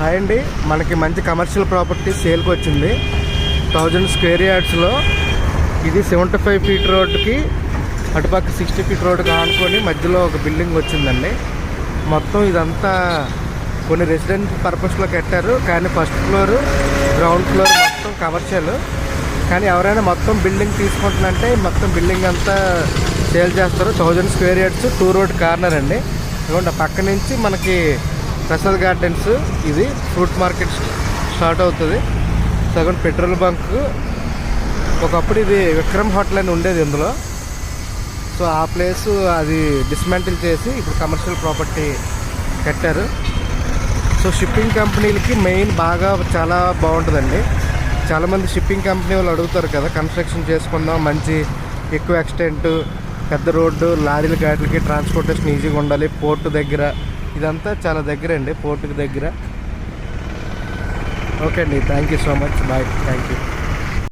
Hi అండి, మనకి మంచి కమర్షియల్ ప్రాపర్టీ సేల్కి వచ్చింది. 1000 స్క్వేర్ యార్డ్స్లో. ఇది 75 ఫీట్ రోడ్డుకి అటుపక్క 60 ఫీట్ రోడ్డుకి ఆనుకొని మధ్యలో ఒక బిల్డింగ్ వచ్చిందండి. మొత్తం ఇదంతా కొన్ని రెసిడెంట్ పర్పస్లో కట్టారు, కానీ ఫస్ట్ ఫ్లోర్ గ్రౌండ్ ఫ్లోర్ మొత్తం కమర్షియల్. కానీ ఎవరైనా మొత్తం బిల్డింగ్ తీసుకుంటున్నంటే మొత్తం బిల్డింగ్ అంతా సేల్ చేస్తారు. 1000 స్క్వేర్ యార్డ్స్ 2 రోడ్ కార్నర్ అండి. ఇదిగోండి పక్క నుంచి మనకి ప్రసాద్ గార్డెన్స్, ఇది ఫ్రూట్ మార్కెట్ స్టార్ట్ అవుతుంది. సగం పెట్రోల్ బంక్. ఒకప్పుడు ఇది విక్రమ్ హోటల్ అని ఉండేది ఇందులో. సో ఆ ప్లేసు అది డిస్మాంటిల్ చేసి ఇప్పుడు కమర్షియల్ ప్రాపర్టీ కట్టారు. సో షిప్పింగ్ కంపెనీలకి మెయిన్ బాగా చాలా బాగుంటుందండి. చాలామంది షిప్పింగ్ కంపెనీ వాళ్ళు అడుగుతారు కదా, కన్స్ట్రక్షన్ చేసుకుందాం, మంచి ఎక్కువ ఎక్స్టెంట్, పెద్ద రోడ్డు, లారీల గాడిలకి ట్రాన్స్పోర్టేషన్ ఈజీగా ఉండాలి, పోర్టు దగ్గర. ఇదంతా చాలా దగ్గర అండి, పోర్టుకి దగ్గర. ఓకే అండి, thank you so much, bye, thank you.